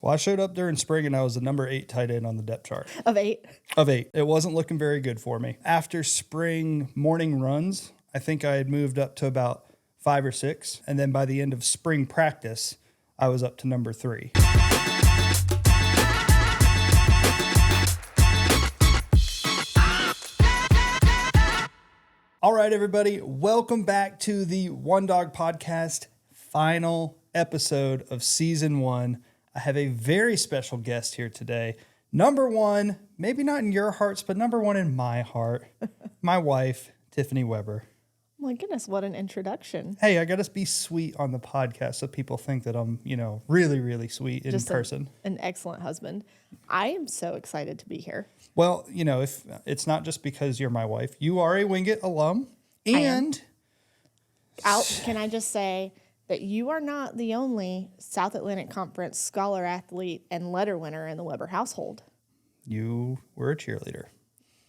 Well, I showed up during spring and I was the number 8 tight end on the depth chart. Of 8? Of 8. It wasn't looking very good for me. After spring morning runs, I think I had moved up to about 5 or 6. And then by the end of spring practice, I was up to number 3. All right, everybody. Welcome back to the OneDog Podcast, final episode of season 1. I have a very special guest here today. Number 1, maybe not in your hearts, but number 1 in my heart, my wife, Tiffany Webber. My goodness, what an introduction. Hey, I got to be sweet on the podcast so people think that I'm, really, really sweet in person. An excellent husband. I am so excited to be here. Well, if it's not just because you're my wife, you are a Wingate alum. And can I just say that you are not the only South Atlantic Conference scholar athlete and letter winner in the Webber household. You were a cheerleader.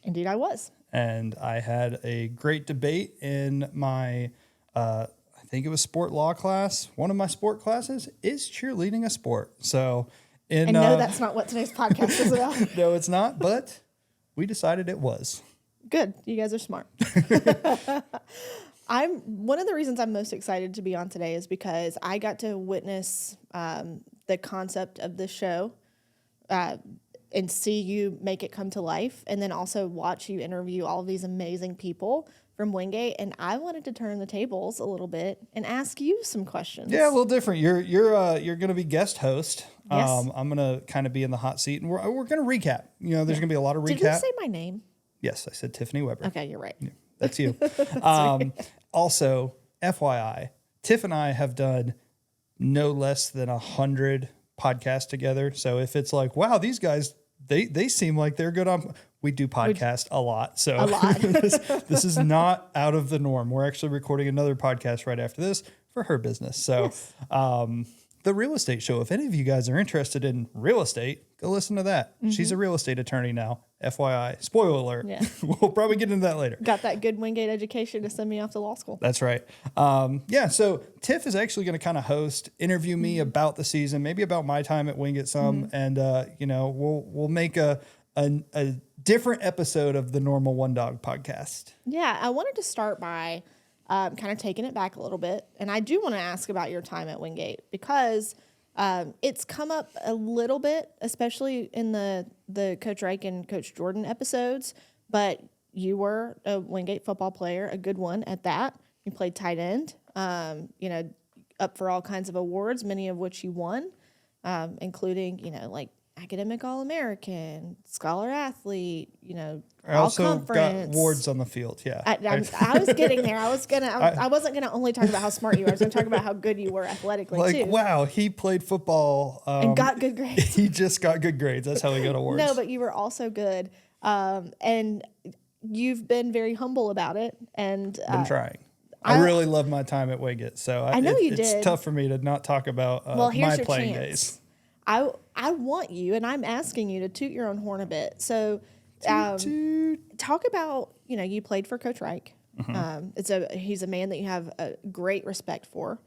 Indeed, I was. And I had a great debate in my, I think it was sport law class. One of my sport classes is cheerleading a sport. So, no, that's not what today's podcast is about. No, it's not. But we decided it was. Good. You guys are smart. One of the reasons I'm most excited to be on today is because I got to witness the concept of this show and see you make it come to life, and then also watch you interview all of these amazing people from Wingate. And I wanted to turn the tables a little bit and ask you some questions. Yeah, a little different. You're going to be guest host. Yes. I'm going to kind of be in the hot seat, and we're going to recap. There's going to be a lot of recap. Did you say my name? Yes, I said Tiffany Webber. Okay, you're right. Yeah, that's you. Also, FYI, Tiff and I have done no less than 100 podcasts together. So if it's like, wow, these guys, they seem like they're good on. We do podcast a lot. So a lot. this is not out of the norm. We're actually recording another podcast right after this for her business. So yes. The real estate show, if any of you guys are interested in real estate, go listen to that. Mm-hmm. She's a real estate attorney now. FYI. Spoiler alert. Yeah. We'll probably get into that later. Got that good Wingate education to send me off to law school. That's right. So Tiff is actually going to kind of interview me about the season, maybe about my time at Wingate some, and we'll make a different episode of the normal OneDog podcast. Yeah, I wanted to start by kind of taking it back a little bit, and I do want to ask about your time at Wingate because it's come up a little bit, especially in the Coach Reich and Coach Jordan episodes, but you were a Wingate football player, a good one at that. You played tight end, up for all kinds of awards, many of which you won, including, like academic All-American, scholar athlete, I also all-conference. got awards on the field, yeah. I was getting there. I wasn't going to only talk about how smart you were. I was going to talk about how good you were athletically, too. Wow, he played football. And got good grades. He just got good grades. That's how he got awards. No, but you were also good. And you've been very humble about it. And been trying. I really love my time at Wingate, so I know you did. It's tough for me to not talk about my playing days. I want you, and I'm asking you to toot your own horn a bit. So talk about, you played for Coach Reich. Mm-hmm. He's a man that you have a great respect for.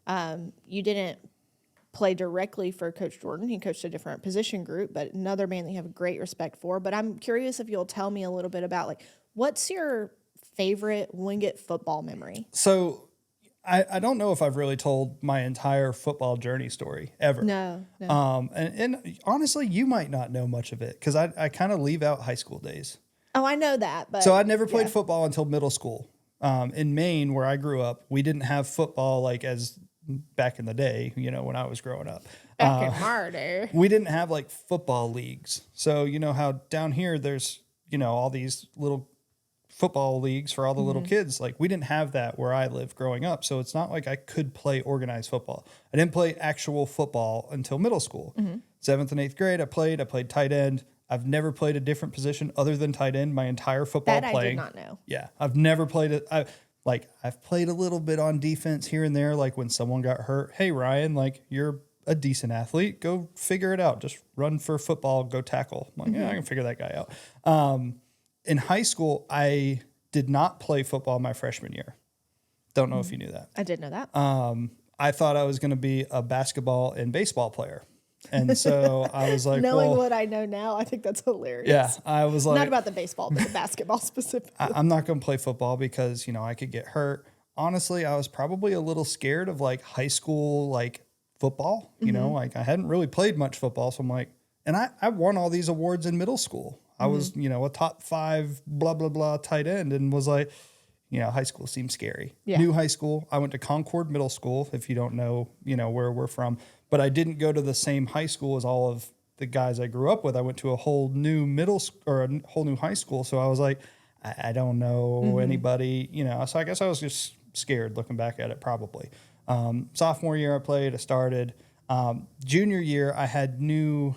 You didn't play directly for Coach Jordan. He coached a different position group, but another man that you have a great respect for. But I'm curious if you'll tell me a little bit about, what's your favorite Wingate football memory? So I don't know if I've really told my entire football journey story ever. No. And honestly, you might not know much of it because I kind of leave out high school days. Oh, I know that. But so I'd never played football until middle school. In Maine, where I grew up, we didn't have football as back in the day, when I was growing up. Back in my day. We didn't have football leagues. So you know how down here there's, all these little football leagues for all the little kids. We didn't have that where I lived growing up. So it's not like I could play organized football. I didn't play actual football until middle school. 7th and 8th grade, I played tight end. I've never played a different position other than tight end my entire football playing. That I did not know. Yeah. I've never played it. I've played a little bit on defense here and there. When someone got hurt, hey, Ryan, you're a decent athlete. Go figure it out. Just run for football, go tackle. I'm yeah, I can figure that guy out. In high school, I did not play football my freshman year. Don't know if you knew that. I did know that. I thought I was going to be a basketball and baseball player. And so I was like, knowing well, what I know now, I think that's hilarious. yeah, I was like, Not about the baseball, but the basketball specifically. I'm not going to play football because, you know, I could get hurt. Honestly, I was probably a little scared of like high school, like football, you know, like I hadn't really played much football. So I'm like, and I won all these awards in middle school. I was, you know, a top 5, blah, blah, blah tight end, and was like, you know, high school seems scary. Yeah. New high school. I went to Concord Middle School, if you don't know, you know, where we're from, but I didn't go to the same high school as all of the guys I grew up with. I went to a whole new or a whole new high school. So I was like, I don't know anybody, you know, so I guess I was just scared looking back at it probably. Sophomore year I played, I started. Junior year I had new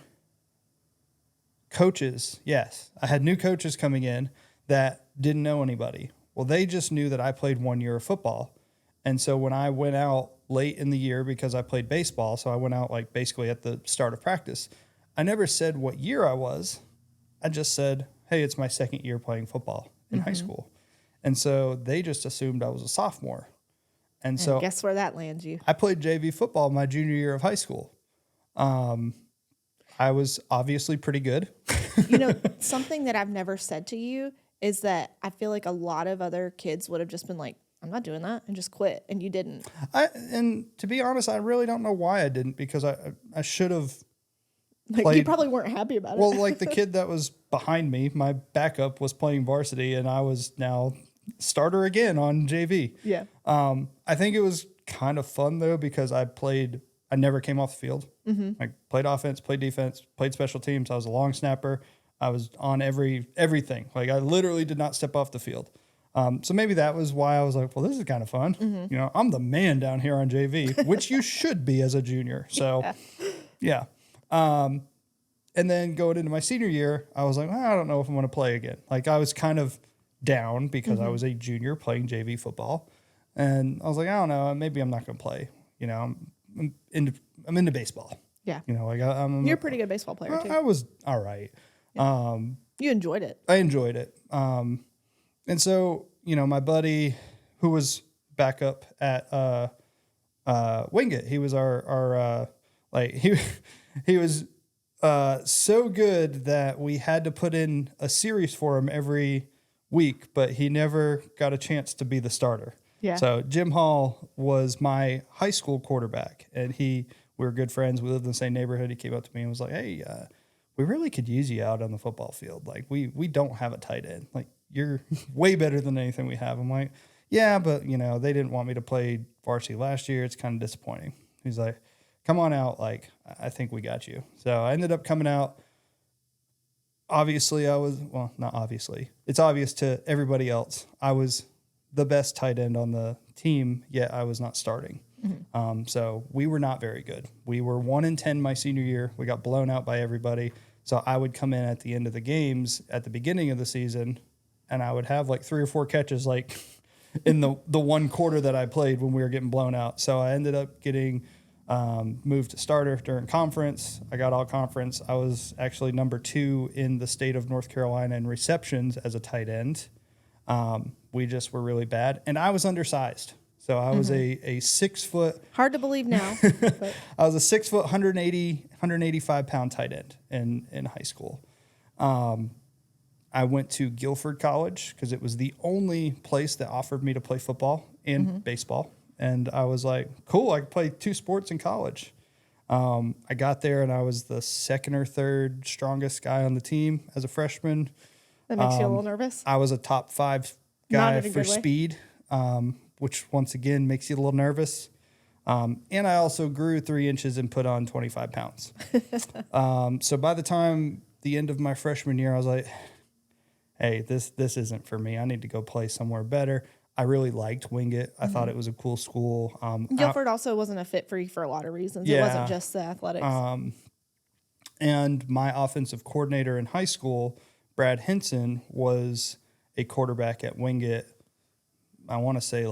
coaches. Yes, I had new coaches coming in that didn't know anybody. Well, they just knew that I played 1 year of football. And so when I went out late in the year, because I played baseball, so I went out like basically at the start of practice, I never said what year I was. I just said, hey, it's my second year playing football in high school. And so they just assumed I was a sophomore. And so guess where that lands you? I played JV football my junior year of high school. I was obviously pretty good. You know, something that I've never said to you is that I feel like a lot of other kids would have just been like, I'm not doing that, and just quit. And you didn't. And to be honest, I really don't know why I didn't, because I should have. Like, you probably weren't happy about it. Well, like the kid that was behind me, my backup was playing varsity, and I was now starter again on JV. Yeah. I think it was kind of fun though, because I never came off the field. I played offense, played defense, played special teams. I was a long snapper. I was on everything. Like I literally did not step off the field. So maybe that was why I was like, well, this is kind of fun. You know, I'm the man down here on JV, which you should be as a junior. So yeah. And then going into my senior year, I was like, I don't know if I'm going to play again. Like I was kind of down because I was a junior playing JV football. And I was like, I don't know, maybe I'm not going to play. You know, I'm into baseball. Yeah. You know, like You're a pretty good baseball player too. I was all right. Yeah. You enjoyed it. I enjoyed it. And so, you know, my buddy who was back up at Wingate, he was our he was so good that we had to put in a series for him every week, but he never got a chance to be the starter. Yeah. So Jim Hall was my high school quarterback, and we were good friends. We lived in the same neighborhood. He came up to me and was like, hey, we really could use you out on the football field. Like we don't have a tight end. Like you're way better than anything we have. I'm like, yeah, but you know, they didn't want me to play varsity last year. It's kind of disappointing. He's like, come on out. Like, I think we got you. So I ended up coming out. Obviously not obviously. It's obvious to everybody else. I was the best tight end on the team, yet I was not starting. So we were not very good. We were 1-10 my senior year. We got blown out by everybody. So I would come in at the end of the games at the beginning of the season, and I would have like 3 or 4 catches like in the one quarter that I played when we were getting blown out. So I ended up getting moved to starter during conference. I got all conference. I was actually number 2 in the state of North Carolina in receptions as a tight end. We just were really bad, and I was undersized. So I was a 6 foot. Hard to believe now. But. I was a 6 foot, 185 pound tight end in high school. I went to Guilford College because it was the only place that offered me to play football and baseball. And I was like, cool, I could play 2 sports in college. I got there and I was the 2nd or 3rd strongest guy on the team as a freshman. That makes you a little nervous? I was a top 5 guy for speed, which once again makes you a little nervous. And I also grew 3 inches and put on 25 pounds. So by the time the end of my freshman year, I was like, hey, this isn't for me. I need to go play somewhere better. I really liked Wingate. I thought it was a cool school. Guilford also wasn't a fit for you for a lot of reasons. Yeah. It wasn't just the athletics. And my offensive coordinator in high school, Brad Henson, was a quarterback at Wingate. I want to say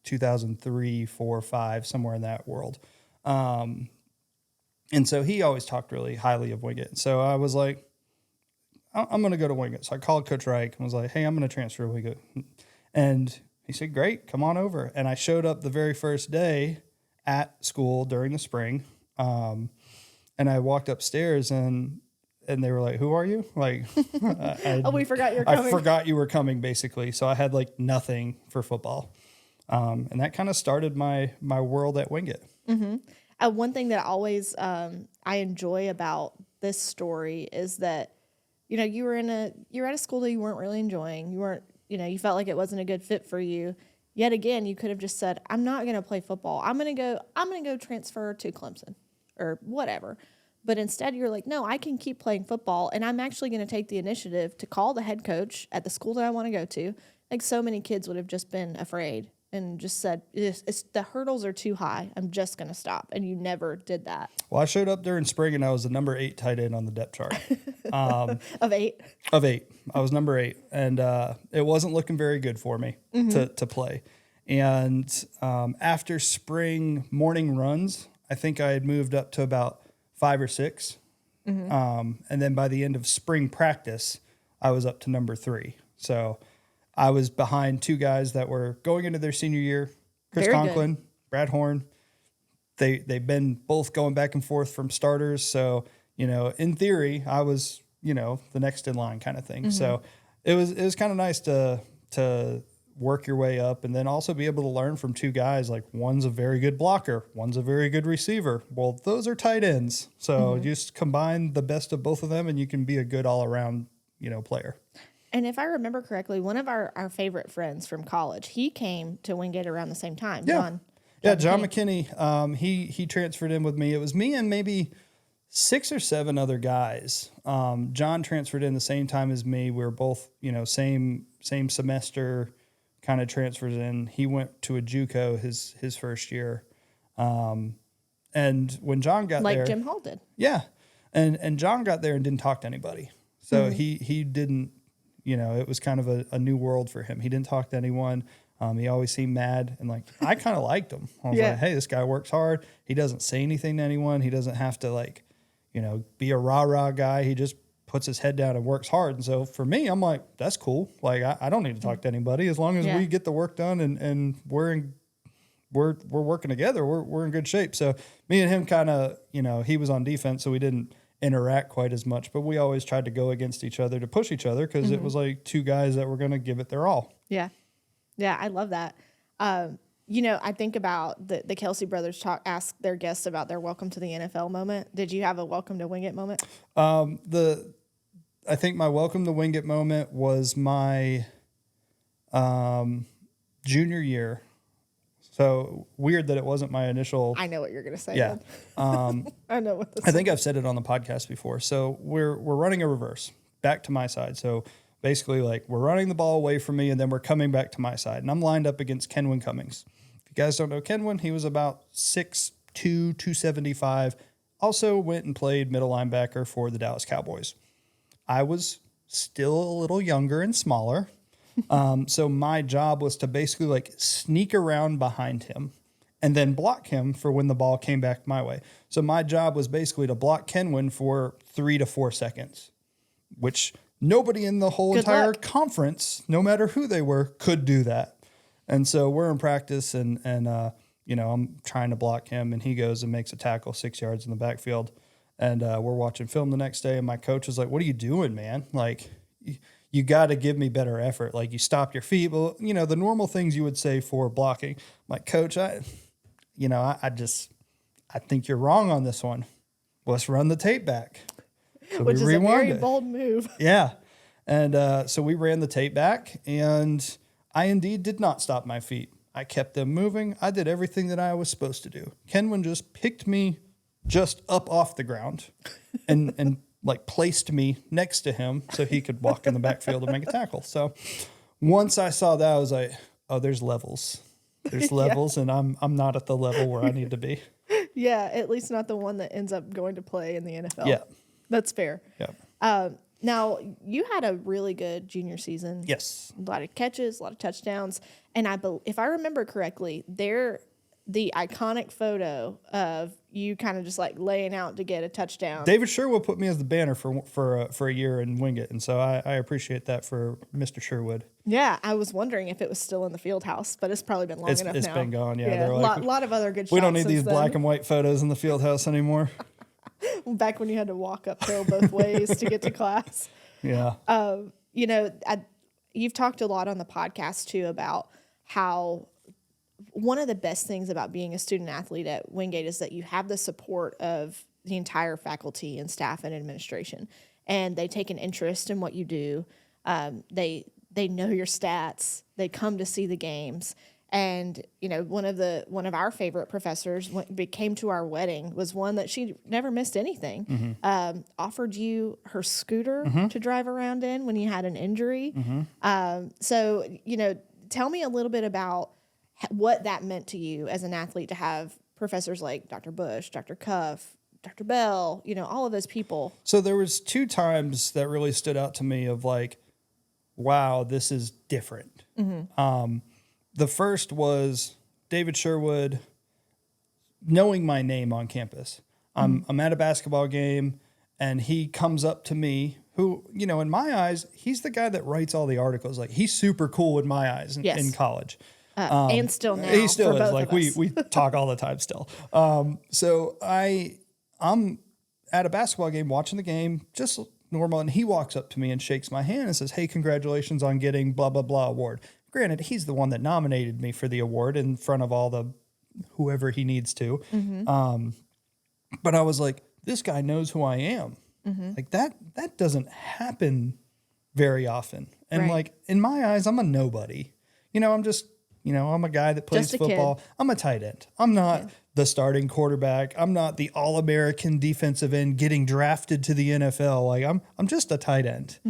2003, 4, 5, somewhere in that world. And so he always talked really highly of Wingate. So I was like, I'm going to go to Wingate. So I called Coach Reich and was like, hey, I'm going to transfer to Wingate. And he said, great, come on over. And I showed up the very first day at school during the spring. And I walked upstairs and they were like, "Who are you?" Like, we forgot you're coming. I forgot you were coming, basically. So I had like nothing for football. And that kind of started my world at Wingate. Mm-hmm. One thing that I always I enjoy about this story is that, you know, you were at a school that you weren't really enjoying. You weren't, you know, you felt like it wasn't a good fit for you. Yet again, you could have just said, "I'm not going to play football. I'm going to go transfer to Clemson or whatever." But instead, you're like, "No, I can keep playing football, and I'm actually going to take the initiative to call the head coach at the school that I want to go to." Like, so many kids would have just been afraid and just said, the hurdles are too high. I'm just going to stop. And you never did that. Well, I showed up during spring, and I was the number 8 tight end on the depth chart. Of 8? Of 8. I was number 8. And it wasn't looking very good for me to play. And after spring morning runs, I think I had moved up to about 5 or 6. And then by the end of spring practice, I was up to number 3. So I was behind 2 guys that were going into their senior year, Chris Very Conklin, good. Brad Horn. They've been both going back and forth from starters. So, you know, in theory, I was, you know, the next in line kind of thing. So it was kind of nice to work your way up and then also be able to learn from 2 guys. Like, one's a very good blocker, one's a very good receiver. Well, those are tight ends. So just combine the best of both of them and you can be a good all around, you know, player. And if I remember correctly, one of our favorite friends from college, he came to Wingate around the same time. John McKinney. He transferred in with me. It was me and maybe 6 or 7 other guys. John transferred in the same time as me. We were both, you know, same semester, kind of transfers in. He went to a JUCO his first year. And when John got there, like Jim Hall did. Yeah. And John got there and didn't talk to anybody. So he didn't, you know, it was kind of a new world for him. He didn't talk to anyone. He always seemed mad. And like, I kind of liked him. I was like, hey, this guy works hard. He doesn't say anything to anyone. He doesn't have to, like, you know, be a rah-rah guy. He just puts his head down and works hard. And so for me, I'm like, that's cool. Like, I don't need to talk to anybody. As long as we get the work done and we're working together, we're in good shape. So me and him kind of, you know, he was on defense, so we didn't interact quite as much, but we always tried to go against each other to push each other because it was like 2 guys that were going to give it their all. Yeah, I love that. You know, I think about the Kelsey brothers ask their guests about their welcome to the NFL moment. Did you have a welcome to Wingate moment? I think my welcome to Wingate moment was my junior year. So weird that it wasn't my initial. I know what you're going to say. Yeah. I know what this I think I've said it on the podcast before. So we're running a reverse back to my side. So basically, like, we're running the ball away from me and then we're coming back to my side. And I'm lined up against Kenwin Cummings. If you guys don't know Kenwin, he was about 6'2", 275. Also went and played middle linebacker for the Dallas Cowboys. I was still a little younger and smaller. So my job was to basically like sneak around behind him and then block him for when the ball came back my way. So my job was basically to block Kenwin for 3 to 4 seconds, which nobody in the whole entire conference, no matter who they were, could do that. And so we're in practice and you know, I'm trying to block him and he goes and makes a tackle 6 yards in the backfield. And we're watching film the next day and my coach was like, "What are you doing, man? Like, you got to give me better effort. Like, you stopped your feet." Well, you know, the normal things you would say for blocking. I'm like, "Coach, I think you're wrong on this one. Let's run the tape back." So which is a very bold move. Yeah. And so we ran the tape back and I indeed did not stop my feet. I kept them moving. I did everything that I was supposed to do. Kenwin just picked me just up off the ground and like placed me next to him so he could walk in the backfield and make a tackle. So once I saw that, I was like, oh, there's levels. There's levels, and I'm not at the level where I need to be. Yeah, at least not the one that ends up going to play in the NFL. Yeah. That's fair. Yeah. Now, you had a really good junior season. Yes. A lot of catches, a lot of touchdowns. And if I remember correctly, the iconic photo of you kind of just like laying out to get a touchdown. David Sherwood put me as the banner for a year in Wingate, and so I appreciate that for Mr. Sherwood. Yeah, I was wondering if it was still in the field house, but it's probably been long enough now. It's been gone, yeah. A lot of other good shots. We don't need these then. black and white photos in the field house anymore. Back when you had to walk uphill both ways to get to class. Yeah. You know, you've talked a lot on the podcast too about how one of the best things about being a student athlete at Wingate is that you have the support of the entire faculty and staff and administration, and they take an interest in what you do. They know your stats. They come to see the games. And, you know, one of our favorite professors came to our wedding was one that she never missed anything. Offered you her scooter to drive around in when you had an injury. So, you know, tell me a little bit about what that meant to you as an athlete to have professors like Dr. Bush, Dr. Cuff, Dr. Bell, you know, all of those people. So there was 2 times that really stood out to me of like, wow, this is different. The first was David Sherwood knowing my name on campus. I'm at a basketball game, and he comes up to me, who, you know, in my eyes, he's the guy that writes all the articles. Like, he's super cool in my eyes in college. And still now. He still for is. both Like, of us. we talk all the time still. So I'm at a basketball game watching the game, just normal, and he walks up to me and shakes my hand and says, "Hey, congratulations on getting blah, blah, blah award." Granted, he's the one that nominated me for the award in front of all the whoever he needs to. But I was like, this guy knows who I am. Like that doesn't happen very often. And like, in my eyes, I'm a nobody. You know, I'm just, you know, I'm a guy that plays football. Kid. I'm a tight end. I'm not the starting quarterback. I'm not the All-American defensive end getting drafted to the NFL. Like, I'm just a tight end.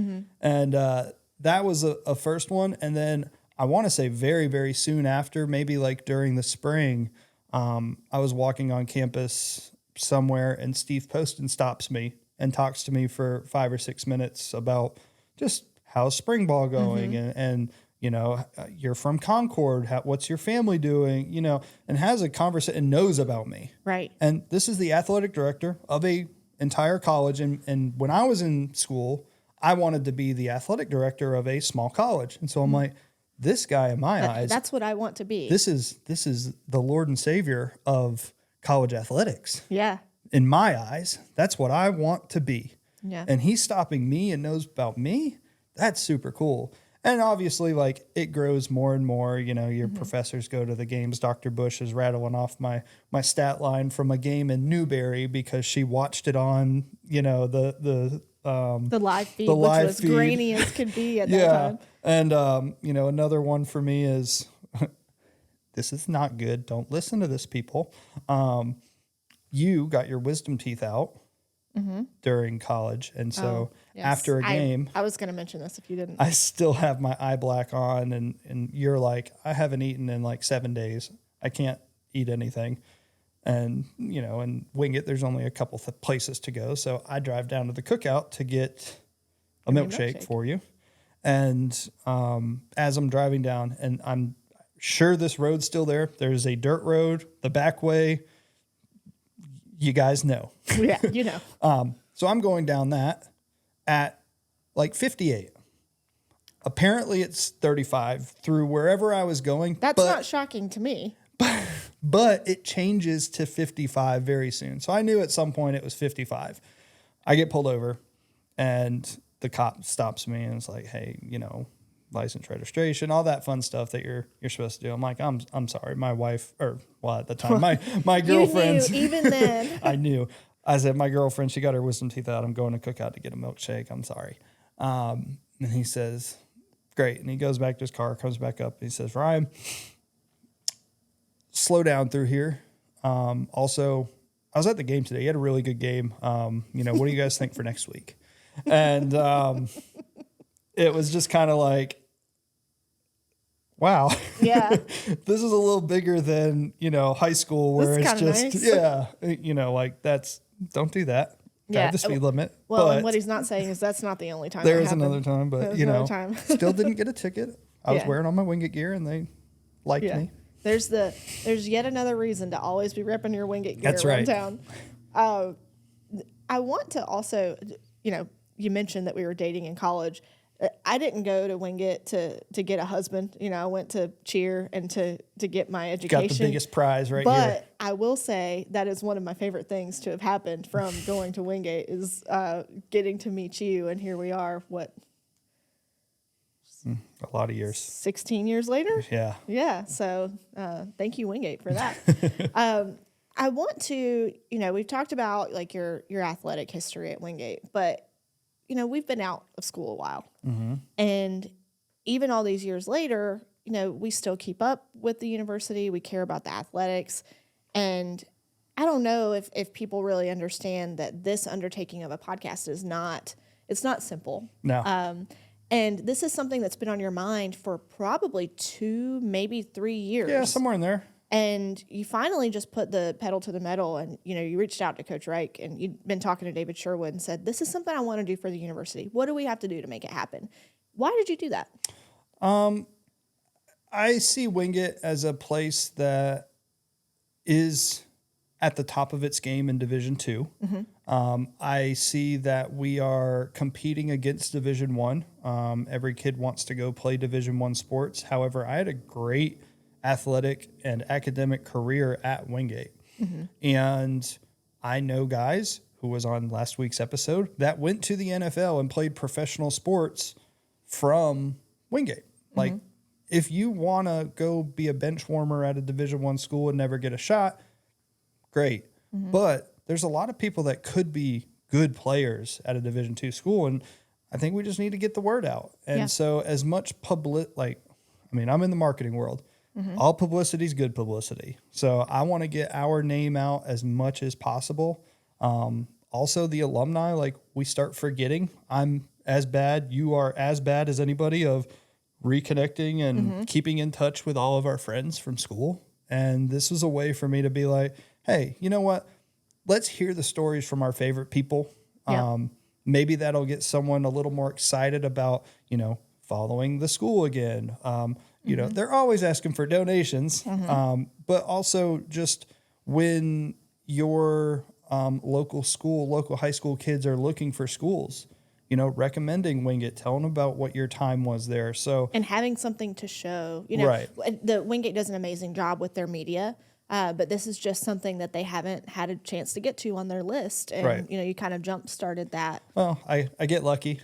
And that was a first one. And then I want to say very, very soon after, maybe like during the spring, I was walking on campus somewhere, and Steve Poston stops me and talks to me for 5 or 6 minutes about just how's spring ball going, and you know, you're from Concord. What's your family doing? You know, and has a conversation and knows about me. Right. And this is the athletic director of a entire college. And when I was in school, I wanted to be the athletic director of a small college. And so I'm like, this guy in my eyes, that's what I want to be. This is the Lord and Savior of college athletics. Yeah. In my eyes, that's what I want to be. Yeah. And he's stopping me and knows about me. That's super cool. And obviously, like, it grows more and more. You know, your professors go to the games. Dr. Bush is rattling off my stat line from a game in Newberry because she watched it on, you know, the live feed, which was grainy as could be at that time. And, you know, another one for me is, this is not good. Don't listen to this, people. You got your wisdom teeth out during college. And so after a game, I was going to mention this if you didn't. I still have my eye black on, and you're like, I haven't eaten in like 7 days. I can't eat anything. And, you know, in Wingate, there's only a couple places to go. So I drive down to the Cookout to get a milkshake for you. And as I'm driving down, and I'm sure this road's still there, there's a dirt road, the back way. You guys know. Yeah, you know. So I'm going down that at like 58. Apparently it's 35 through wherever I was going. That's not shocking to me. But it changes to 55 very soon. So I knew at some point it was 55. I get pulled over, and the cop stops me and is like, "Hey, you know, license, registration, all that fun stuff that you're supposed to do." I'm like, I'm sorry, my wife, or well, at the time, my girlfriend. You knew, even then. I knew. I said, my girlfriend, she got her wisdom teeth out. I'm going to Cookout to get a milkshake. I'm sorry. And he says, great. And he goes back to his car, comes back up, and he says, "Ryan, slow down through here. Also, I was at the game today. You had a really good game. You know, what do you guys think for next week?" And it was just kind of like, wow. Yeah. This is a little bigger than, you know, high school where it's just, nice. You know, like don't do that. Drive the speed limit. Well, but and what he's not saying is that's not the only time. There is another time, but you know, still didn't get a ticket. I was Yeah. wearing all my Wingate gear, and they liked me. There's yet another reason to always be repping your Wingate gear That's right. around town. I want to also, you know, you mentioned that we were dating in college. I didn't go to Wingate to get a husband. I went to cheer and to get my education. Got the biggest prize right but here. I will say that is one of my favorite things to have happened from going to Wingate is getting to meet you. And here we are, A lot of years. 16 years later? Yeah. Yeah. So thank you, Wingate, for that. I want to, we've talked about like your athletic history at Wingate, but we've been out of school a while. Mm-hmm. And even all these years later, we still keep up with the university. We care about the athletics. And I don't know if people really understand that this undertaking of a podcast it's not simple. No. And this is something that's been on your mind for probably 2, maybe 3 years. Yeah, somewhere in there. And you finally just put the pedal to the metal and, you reached out to Coach Reich and you'd been talking to David Sherwood and said, this is something I want to do for the university. What do we have to do to make it happen? Why did you do that? I see Wingate as a place that is at the top of its game in Division II. Mm-hmm. I see that we are competing against Division I. Every kid wants to go play Division I sports. However, I had a great athletic and academic career at Wingate. Mm-hmm. And I know guys who was on last week's episode that went to the NFL and played professional sports from Wingate. Mm-hmm. Like, if you want to go be a bench warmer at a Division I school and never get a shot, great. Mm-hmm. But there's a lot of people that could be good players at a Division II school, and I think we just need to get the word out. And so as much I'm in the marketing world. Mm-hmm. All publicity is good publicity. So I want to get our name out as much as possible. Also, the alumni, we start forgetting. I'm as bad. You are as bad as anybody of reconnecting and mm-hmm. keeping in touch with all of our friends from school. And this was a way for me to be like, hey, you know what? Let's hear the stories from our favorite people. Yeah. Maybe that'll get someone a little more excited about, following the school again. Mm-hmm. They're always asking for donations, mm-hmm. But also just when your local high school kids are looking for schools, recommending Wingate, telling them about what your time was there. And having something to show, right. The Wingate does an amazing job with their media, but this is just something that they haven't had a chance to get to on their list. And, right. You kind of jump-started that. Well, I get lucky.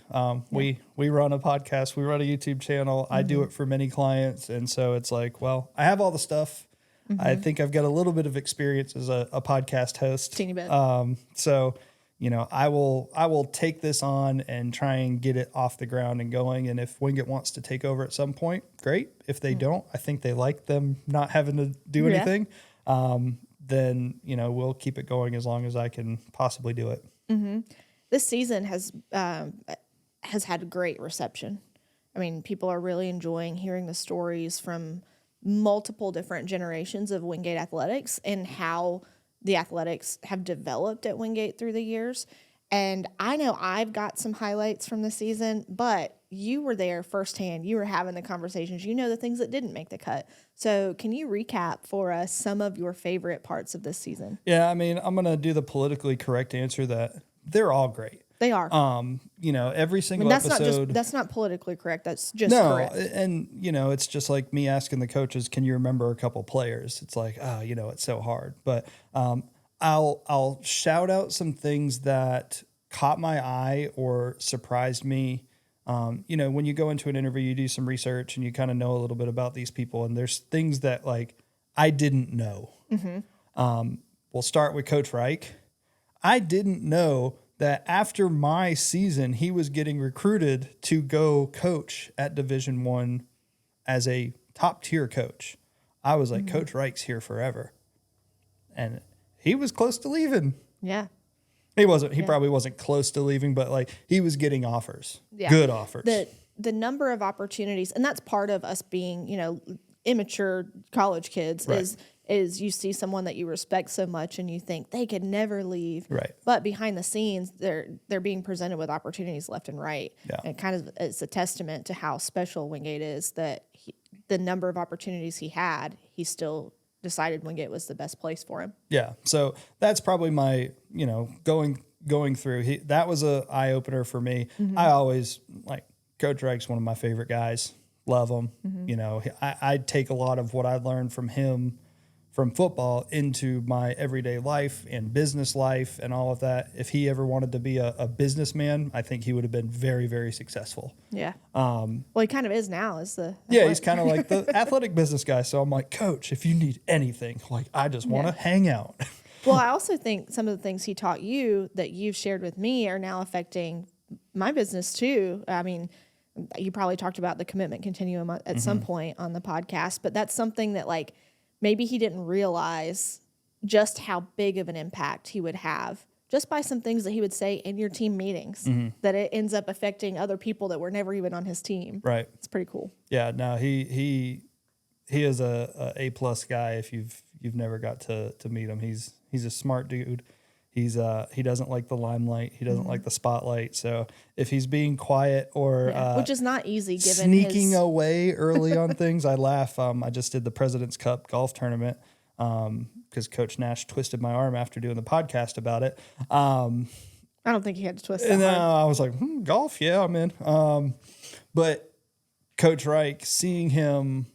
We run a podcast. We run a YouTube channel. Mm-hmm. I do it for many clients. And so it's like, well, I have all the stuff. Mm-hmm. I think I've got a little bit of experience as a podcast host. Teeny bit. So, I will take this on and try and get it off the ground and going. And if Wingate wants to take over at some point, great. If they don't, I think they like them not having to do anything. Then, we'll keep it going as long as I can possibly do it. Mm-hmm. This season has had great reception. I mean, people are really enjoying hearing the stories from multiple different generations of Wingate athletics and how the athletics have developed at Wingate through the years. And I know I've got some highlights from the season, but you were there firsthand. You were having the conversations. You know the things that didn't make the cut. So can you recap for us some of your favorite parts of this season? Yeah, I'm going to do the politically correct answer that they're all great. They are. Every single episode. That's not politically correct. That's just correct. And, it's just like me asking the coaches, can you remember a couple players? It's like, it's so hard. But I'll shout out some things that caught my eye or surprised me. When you go into an interview, you do some research and you kind of know a little bit about these people. And there's things that I didn't know. Mm-hmm. We'll start with Coach Reich. I didn't know that after my season, he was getting recruited to go coach at Division I as a top tier coach. I was like, mm-hmm. Coach Reich's here forever. And he was close to leaving. Yeah. He wasn't. He probably wasn't close to leaving, but he was getting offers, good offers. The number of opportunities, and that's part of us being, immature college kids, right. is you see someone that you respect so much and you think they could never leave. Right. But behind the scenes, they're being presented with opportunities left and right. Yeah. And kind of it's a testament to how special Wingate is that the number of opportunities he had, he still decided Wingate was the best place for him. Yeah. So that's probably my, going through. That was a eye opener for me. Mm-hmm. I always Coach Reich's one of my favorite guys. Love him. Mm-hmm. You know, I take a lot of what I learned from him from football into my everyday life and business life and all of that. If he ever wanted to be a businessman, I think he would have been very, very successful. Yeah. Well, he kind of is now. He's kind of like the athletic business guy. So I'm like, Coach, if you need anything, like, I just want to hang out. Well, I also think some of the things he taught you that you've shared with me are now affecting my business too. I mean, you probably talked about the commitment continuum at some point on the podcast, but that's something that like maybe he didn't realize just how big of an impact he would have just by some things that he would say in your team meetings, that it ends up affecting other people that were never even on his team. Right. It's pretty cool. Yeah, no, he is a plus guy. If you've never got to meet him, he's a smart dude. He doesn't like the limelight. He doesn't like the spotlight. So if he's being quiet or which is not easy given sneaking away early on things, I laugh. I just did the President's Cup golf tournament because Coach Nash twisted my arm after doing the podcast about it. I don't think he had to twist that And then hard. I was like, golf, yeah, I'm in. But Coach Reich, seeing him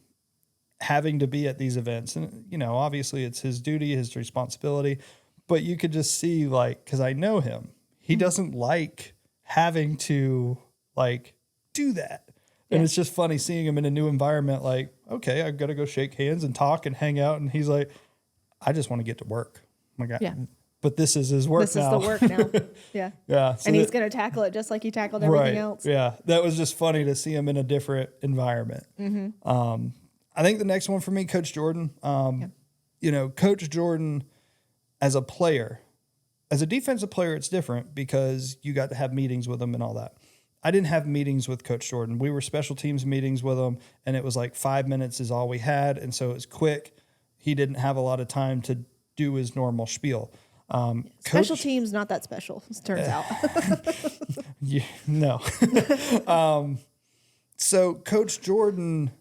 having to be at these events, and you know, obviously it's his duty, his responsibility. But you could just see, like, because I know him, he doesn't like having to, like, do that. And it's just funny seeing him in a new environment, like, okay, I've got to go shake hands and talk and hang out. And he's like, I just want to get to work. Oh my God. But this is his work now. This is the work now. Yeah. Yeah. So and he's going to tackle it just like he tackled everything else. Yeah. That was just funny to see him in a different environment. I think the next one for me, Coach Jordan. You know, Coach Jordan, as a player, as a defensive player, it's different because you got to have meetings with him and all that. I didn't have meetings with Coach Jordan. We were special teams meetings with him, and it was like 5 minutes is all we had, and so it was quick. He didn't have a lot of time to do his normal spiel. Special teams, not that special, it turns out. No. So Coach Jordan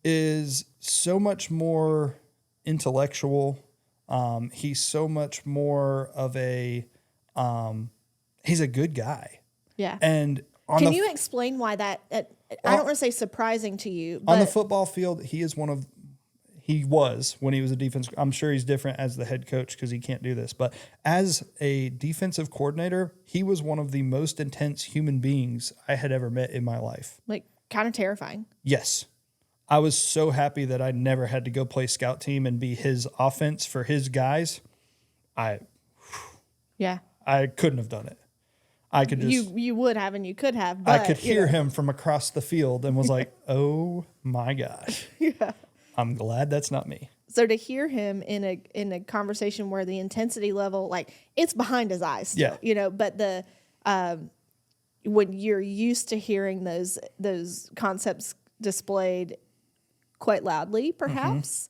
is so much more intellectual. He's so much more of he's a good guy. Yeah. And can you explain why that, I don't want to say surprising to you, but on the football field, he was when he was a defense. I'm sure he's different as the head coach because he can't do this. But as a defensive coordinator, he was one of the most intense human beings I had ever met in my life. like kind of terrifying. Yes. I was so happy that I never had to go play scout team and be his offense for his guys. I couldn't have done it. I could just you would have and you could have, but I could hear him from across the field and was like, "Oh my gosh." Yeah. I'm glad that's not me. So to hear him in a conversation where the intensity level, like it's behind his eyes still, you know, but the when you're used to hearing those concepts displayed quite loudly, perhaps,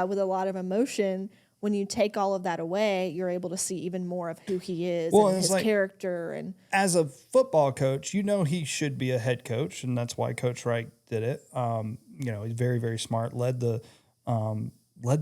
with a lot of emotion, when you take all of that away, you're able to see even more of who he is and his character. And as a football coach, you know he should be a head coach, and that's why Coach Reich did it. You know, he's very, very smart. Led the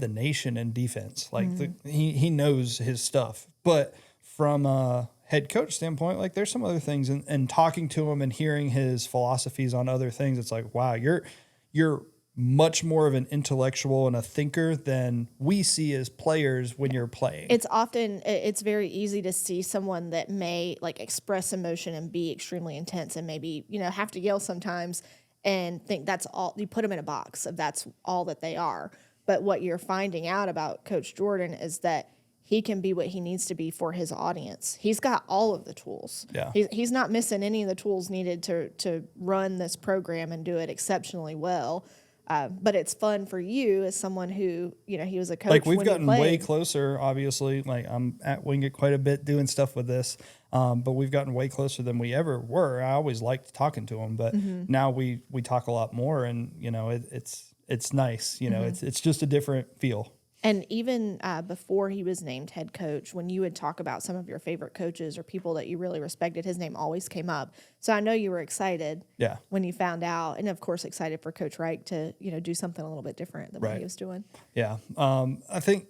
nation in defense. Like he knows his stuff. But from a head coach standpoint, like there's some other things, and talking to him and hearing his philosophies on other things, it's like, wow, you're much more of an intellectual and a thinker than we see as players when you're playing. It's very easy to see someone that may like express emotion and be extremely intense and maybe, you know, have to yell sometimes and think that's all. You put them in a box of that's all that they are. But what you're finding out about Coach Jordan is that he can be what he needs to be for his audience. He's got all of the tools. Yeah. He's not missing any of the tools needed to run this program and do it exceptionally well. But it's fun for you as someone who, you know, he was a coach. Like we've gotten way closer, obviously. Like I'm at Wingate quite a bit doing stuff with this, but we've gotten way closer than we ever were. I always liked talking to him, but now we talk a lot more, and you know, it's nice. You know, it's just a different feel. And even before he was named head coach, when you would talk about some of your favorite coaches or people that you really respected, his name always came up. So I know you were excited when you found out, and of course excited for Coach Reich to, you know, do something a little bit different than what he was doing. Yeah. I think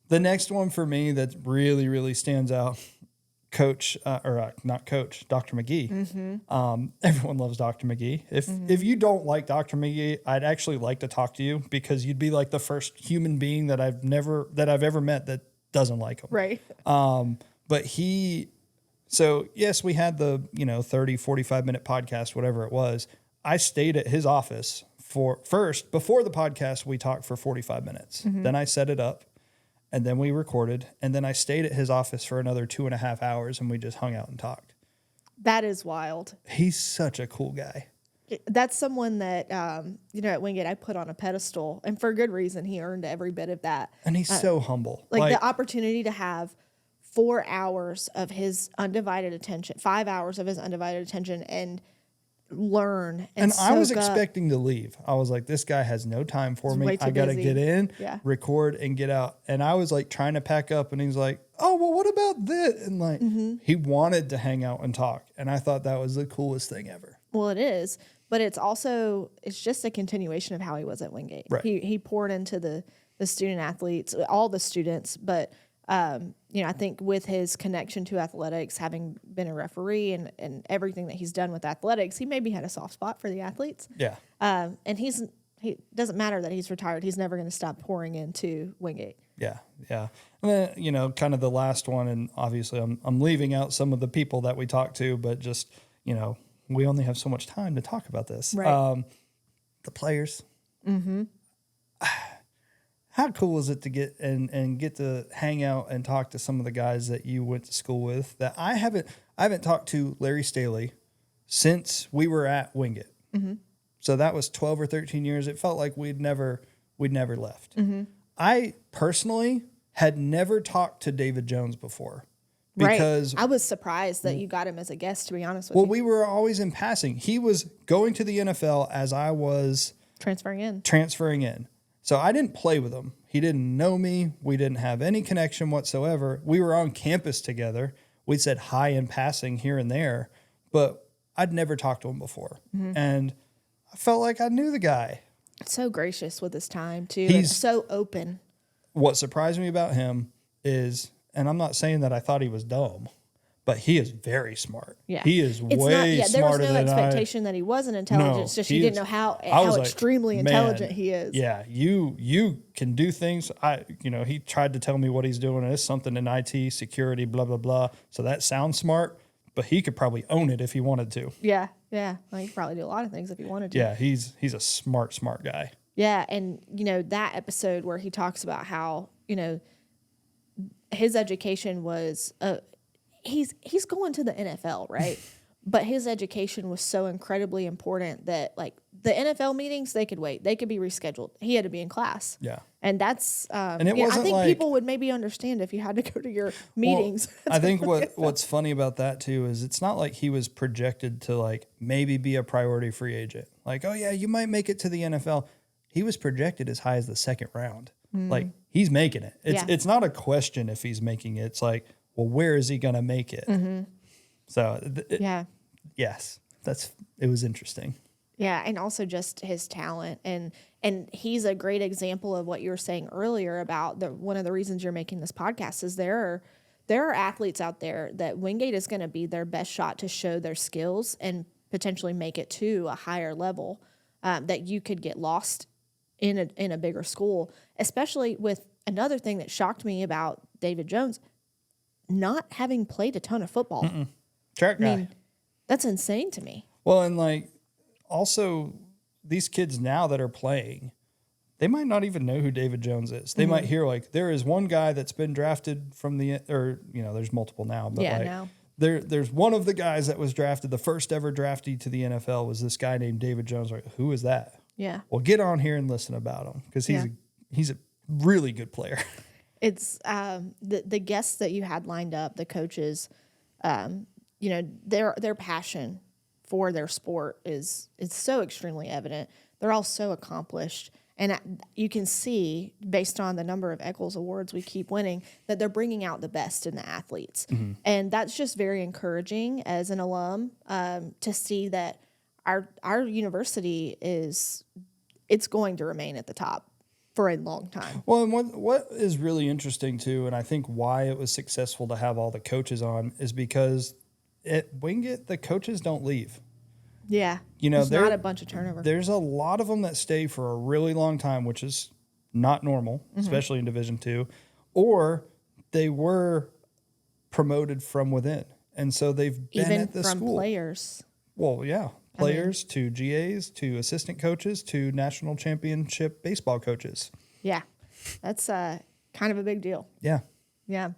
the next one for me that really, really stands out, Coach, not Coach, Dr. McGee. Everyone loves Dr. McGee. If you don't like Dr. McGee, I'd actually like to talk to you because you'd be like the first human being that I've ever met that doesn't like him. Right. But so yes, we had the, 30, 45-minute podcast, whatever it was. I stayed at his office before the podcast, we talked for 45 minutes. Then I set it up. And then we recorded, and then I stayed at his office for another 2.5 hours, and we just hung out and talked. That is wild. He's such a cool guy. That's someone that, at Wingate, I put on a pedestal, and for good reason. He earned every bit of that. And he's so humble. Like the opportunity to have 4 hours of his undivided attention, 5 hours of his undivided attention, and learn and I was soak up. expecting to leave. I was like, this guy has no time for me. I got to get in, record, and get out. And I was like trying to pack up, and he's like, oh, well, what about this? And like, he wanted to hang out and talk. And I thought that was the coolest thing ever. Well, it is, but it's just a continuation of how he was at Wingate. Right. He poured into the student athletes, all the students, but I think with his connection to athletics, having been a referee and everything that he's done with athletics, he maybe had a soft spot for the athletes. Yeah. And he doesn't matter that he's retired. He's never going to stop pouring into Wingate. Yeah. Yeah. And then, kind of the last one, and obviously I'm leaving out some of the people that we talked to, but just, we only have so much time to talk about this. Right. The players. Mm-hmm. How cool is it to get to hang out and talk to some of the guys that you went to school with that I haven't talked to Larry Staley since we were at Wingate. Mm-hmm. So that was 12 or 13 years. It felt like we'd never left. Mm-hmm. I personally had never talked to David Jones before. Because I was surprised that you got him as a guest, to be honest with you. Well, we were always in passing. He was going to the NFL as I was transferring in. So I didn't play with him. He didn't know me. We didn't have any connection whatsoever. We were on campus together. We said hi in passing here and there, but I'd never talked to him before. Mm-hmm. And I felt like I knew the guy. So gracious with his time, too. He's so open. What surprised me about him is, and I'm not saying that I thought he was dumb, but he is very smart. Yeah. He is way smarter than I. There was no expectation that he wasn't intelligent. It's just you didn't know how extremely intelligent he is. Yeah, you can do things. He tried to tell me what he's doing. It's something in IT, security, blah, blah, blah. So that sounds smart, but he could probably own it if he wanted to. Yeah. Well, he could probably do a lot of things if he wanted to. Yeah, he's a smart guy. Yeah, and, that episode where he talks about how, his education was he's going to the NFL, right? But his education was so incredibly important that, like, the NFL meetings, they could wait. They could be rescheduled. He had to be in class. Yeah. And that's, and it wasn't I think like, people would maybe understand if you had to go to your meetings. Well, I think what's funny about that, too, is it's not like he was projected to, like, maybe be a priority free agent. Like, oh, yeah, you might make it to the NFL. He was projected as high as the second round. Like, he's making it. It's not a question if he's making it. It's like, well, where is he going to make it? Mm-hmm. So, yes, it was interesting. Yeah, and also just his talent. And he's a great example of what you were saying earlier about one of the reasons you're making this podcast is there are athletes out there that Wingate is going to be their best shot to show their skills and potentially make it to a higher level that you could get lost in a bigger school, especially with another thing that shocked me about David Jones, not having played a ton of football. Mm-mm. Track guy. I mean, that's insane to me. Well, and like also these kids now that are playing, they might not even know who David Jones is. They might hear like there is one guy that's been drafted from there's multiple now, but now. There's one of the guys that was drafted, the first ever draftee to the NFL was this guy named David Jones. Like, who is that? Yeah. Well, get on here and listen about him because he's a really good player. It's the guests that you had lined up, the coaches, their passion for their sport is so extremely evident. They're all so accomplished. And you can see, based on the number of Eccles Awards we keep winning, that they're bringing out the best in the athletes. Mm-hmm. And that's just very encouraging as an alum to see that our university it's going to remain at the top. for a long time. Well, and what is really interesting too, and I think why it was successful to have all the coaches on is because at Wingate, the coaches don't leave. Yeah. There's not a bunch of turnover. There's a lot of them that stay for a really long time, which is not normal, especially in Division II, or they were promoted from within. And so they've been Even at the from school. Players. Well, yeah. Players to GAs to assistant coaches to national championship baseball coaches. Yeah. That's kind of a big deal. Yeah. Yeah.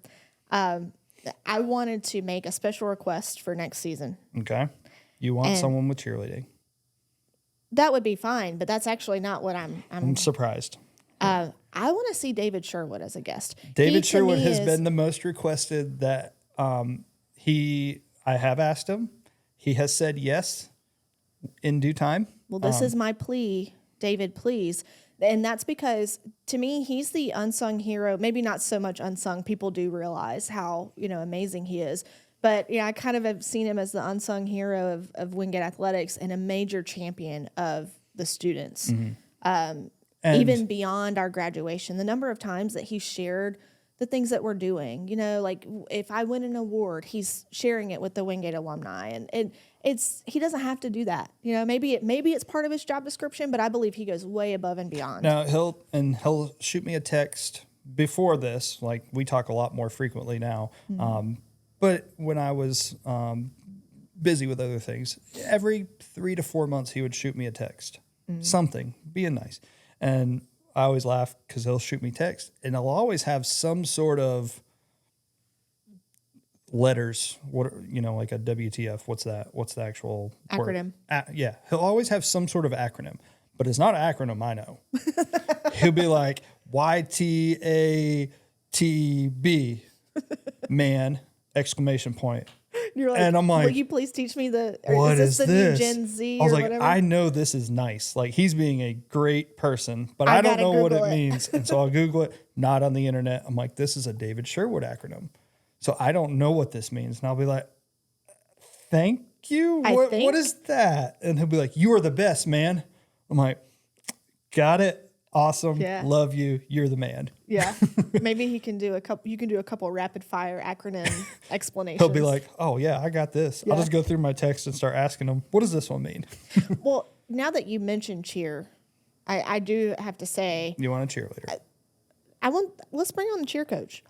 I wanted to make a special request for next season. Okay. You want someone with cheerleading. That would be fine, but that's actually not what I'm surprised. I want to see David Sherwood as a guest. David Sherwood has been the most requested that I have asked him. He has said yes in due time. Well, this is my plea, David, please. And that's because, to me, he's the unsung hero. Maybe not so much unsung. People do realize how, amazing he is. But, I kind of have seen him as the unsung hero of Wingate Athletics and a major champion of the students. Even beyond our graduation, the number of times that he shared the things that we're doing, like if I win an award, he's sharing it with the Wingate alumni. And he doesn't have to do that. Maybe it's part of his job description, but I believe he goes way above and beyond. Now he'll shoot me a text before this. Like we talk a lot more frequently now. But when I was busy with other things, every 3 to 4 months he would shoot me a text, something being nice. And I always laugh because he'll shoot me text, and he'll always have some sort of letters. Like a WTF? What's that? What's the actual acronym? Yeah, he'll always have some sort of acronym, but it's not an acronym. I know. He'll be like YTATB, man! Exclamation point. You're like, and I'm like, will you please teach me what is this the this? new Gen Z I was or like, whatever? I know this is nice. Like he's being a great person, but I don't know what it means. And so I'll Google it, not on the internet. I'm like, this is a David Sherwood acronym. So I don't know what this means. And I'll be like, thank you. What is that? And he'll be like, you are the best, man. I'm like, got it. Awesome. Yeah. Love you. You're the man. Yeah. Maybe you can do a couple rapid fire acronym explanations. He'll be like, oh yeah, I got this. Yeah. I'll just go through my text and start asking him, what does this one mean? Well, now that you mentioned cheer, I do have to say, You want a cheerleader? let's bring on the cheer coach.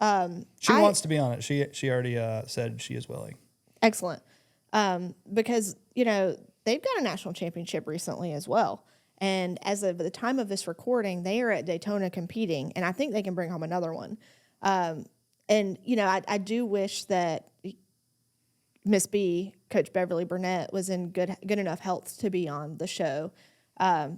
She wants to be on it. She already said she is willing. Excellent. Because, they've got a national championship recently as well. And as of the time of this recording, they are at Daytona competing, and I think they can bring home another one. I do wish that Miss B, Coach Beverly Burnett, was in good enough health to be on the show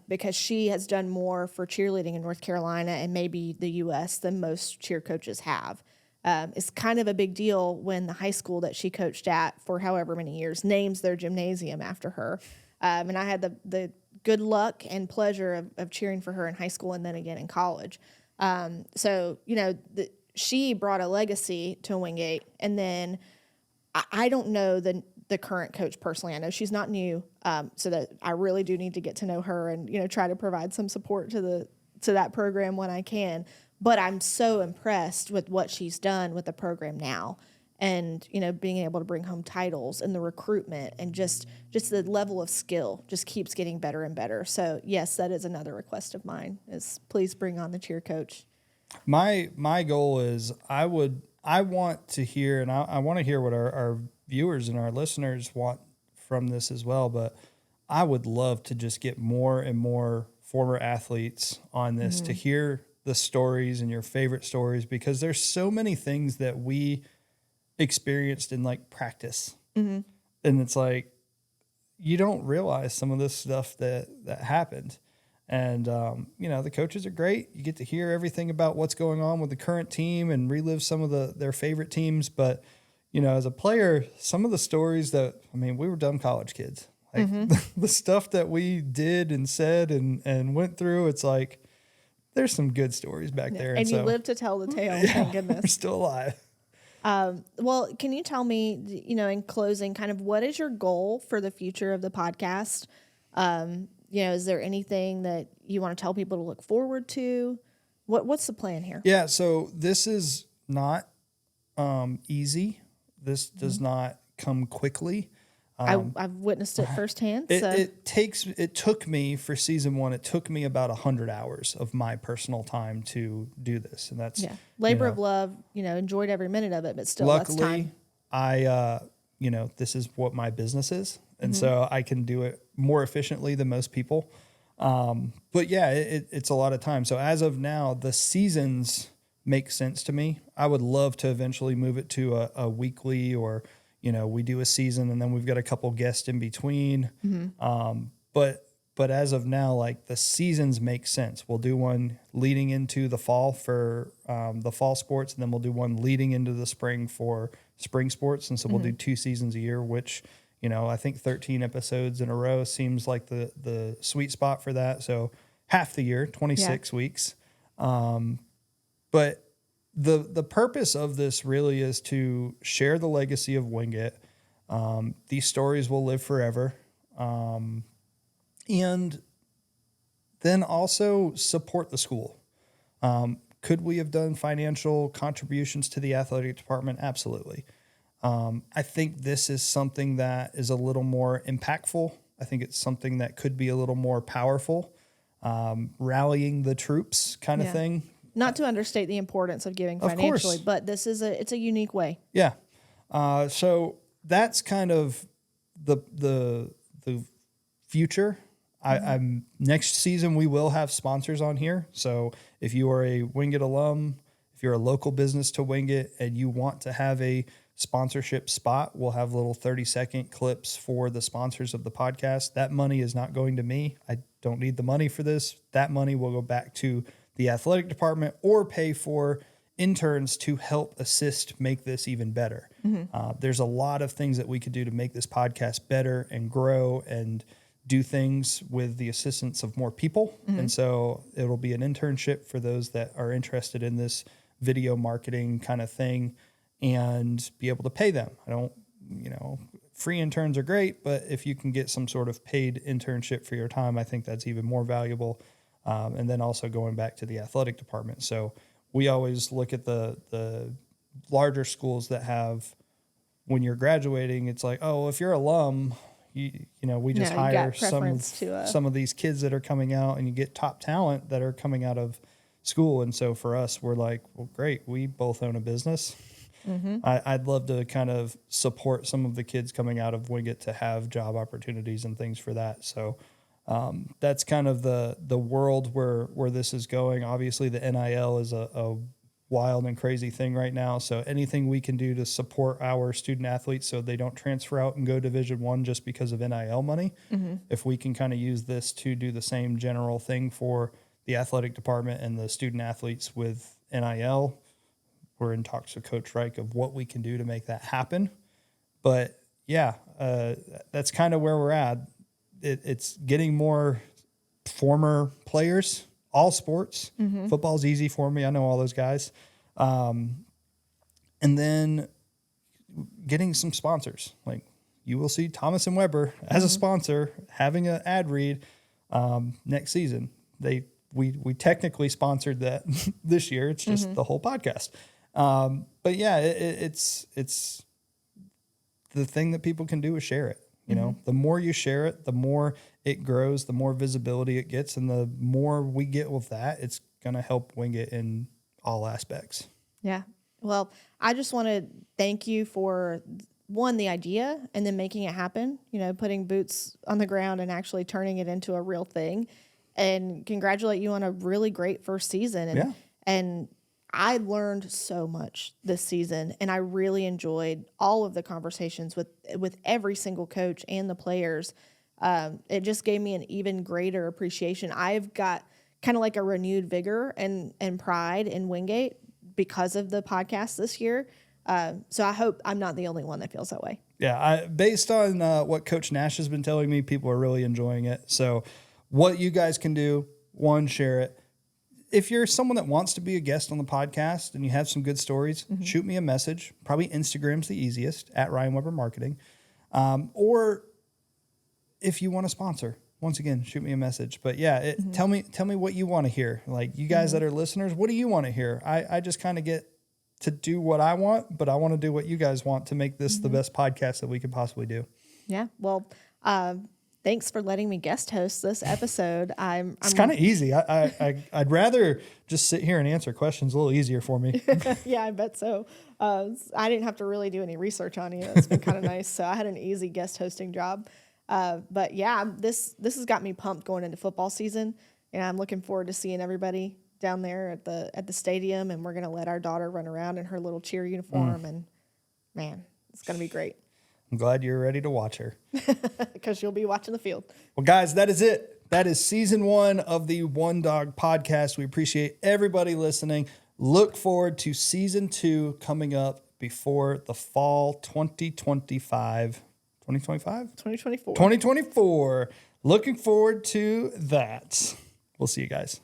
because she has done more for cheerleading in North Carolina and maybe the U.S. than most cheer coaches have. It's kind of a big deal when the high school that she coached at for however many years names their gymnasium after her. And I had the good luck and pleasure of cheering for her in high school and then again in college. She brought a legacy to Wingate. And then I don't know the current coach personally. I know she's not new, so that I really do need to get to know her and, try to provide some support to that program when I can. But I'm so impressed with what she's done with the program now. And, being able to bring home titles and the recruitment and just the level of skill just keeps getting better and better. So, yes, that is another request of mine is please bring on the cheer coach. My goal is I want to hear, and I want to hear what our viewers and our listeners want from this as well, but I would love to just get more and more former athletes on this to hear the stories and your favorite stories, because there's so many things that we experienced in like practice. And it's like, you don't realize some of this stuff that happened. And, the coaches are great. You get to hear everything about what's going on with the current team and relive some of their favorite teams. But, as a player, some of the stories we were dumb college kids. Like the stuff that we did and said and went through, it's like, there's some good stories back there. And you live to tell the tale, thank goodness. We're still alive. Well, can you tell me, in closing, kind of what is your goal for the future of the podcast? Is there anything that you want to tell people to look forward to? What's the plan here? Yeah, so this is not easy. This does not come quickly. I've witnessed it firsthand. It took me for season 1. It took me about 100 hours of my personal time to do this, and that's labor of love. Enjoyed every minute of it, but still, luckily, that's time. I this is what my business is, and so I can do it more efficiently than most people. But yeah, it's a lot of time. So as of now, the seasons make sense to me. I would love to eventually move it to a weekly, or we do a season and then we've got a couple guests in between. But as of now, like, the seasons make sense. We'll do one leading into the fall for the fall sports, and then we'll do one leading into the spring for spring sports. And so we'll do 2 seasons a year, which, I think 13 episodes in a row seems like the sweet spot for that. So half the year, 26 weeks. But the purpose of this really is to share the legacy of Wingate. These stories will live forever. And then also support the school. Could we have done financial contributions to the athletic department? Absolutely. I think this is something that is a little more impactful. I think it's something that could be a little more powerful, rallying the troops kind of thing. Not to understate the importance of giving financially, but this is it's a unique way. Yeah. So that's kind of the future. I'm next season we will have sponsors on here. So if you are a Wingate alum, if you're a local business to Wingate and you want to have a sponsorship spot, we'll have little 30-second clips for the sponsors of the podcast. That money is not going to me. I don't need the money for this. That money will go back to the athletic department or pay for interns to help assist make this even better. There's a lot of things that we could do to make this podcast better and grow and do things with the assistance of more people. And so it'll be an internship for those that are interested in this video marketing kind of thing and be able to pay them. I don't, free interns are great, but if you can get some sort of paid internship for your time, I think that's even more valuable. And then also going back to the athletic department. So we always look at the larger schools that have, when you're graduating, it's like, oh, well, if you're alum, we just hire some of these kids that are coming out, and you get top talent that are coming out of school. And so for us, we're like, well, great. We both own a business. I'd love to kind of support some of the kids coming out of Wingate to have job opportunities and things for that. So that's kind of the world where this is going. Obviously, the NIL is a wild and crazy thing right now. So anything we can do to support our student athletes so they don't transfer out and go Division I just because of NIL money, if we can kind of use this to do the same general thing for the athletic department and the student athletes with NIL, we're in talks with Coach Reich of what we can do to make that happen. But yeah, that's kind of where we're at. It's getting more former players, all sports. Football's easy for me. I know all those guys. And then getting some sponsors. Like, you will see Thomas and Webber as a sponsor having an ad read next season. We technically sponsored that this year. It's just the whole podcast. But yeah, it's the thing that people can do is share it. The more you share it, the more it grows, the more visibility it gets, and the more we get with that, it's going to help Wingate in all aspects. Yeah. Well, I just want to thank you for, one, the idea, and then making it happen, putting boots on the ground and actually turning it into a real thing, and congratulate you on a really great first season. And I learned so much this season, and I really enjoyed all of the conversations with every single coach and the players. It just gave me an even greater appreciation. I've got kind of like a renewed vigor and pride in Wingate because of the podcast this year. So I hope I'm not the only one that feels that way. Yeah, based on what Coach Nash has been telling me, people are really enjoying it. So what you guys can do, one, share it. If you're someone that wants to be a guest on the podcast and you have some good stories, shoot me a message. Probably Instagram's the easiest, @Ryan Webber Marketing. Or if you want to sponsor, once again, shoot me a message. But yeah, tell me what you want to hear. Like you guys that are listeners, what do you want to hear? I just kind of get to do what I want, but I want to do what you guys want to make this the best podcast that we could possibly do. Yeah. Well, thanks for letting me guest host this episode. It's kind of easy. I'd rather just sit here and answer questions. A little easier for me. Yeah, I bet so. I didn't have to really do any research on you. It's been kind of nice. So I had an easy guest hosting job. But yeah, this has got me pumped going into football season, and I'm looking forward to seeing everybody down there at the stadium. And we're gonna let our daughter run around in her little cheer uniform, and man, it's gonna be great. I'm glad you're ready to watch her. Because you'll be watching the field. Well, guys, that is it. That is season 1 of the OneDog Podcast. We appreciate everybody listening. Look forward to season 2 coming up before the fall 2025. 2024. Looking forward to that. We'll see you guys.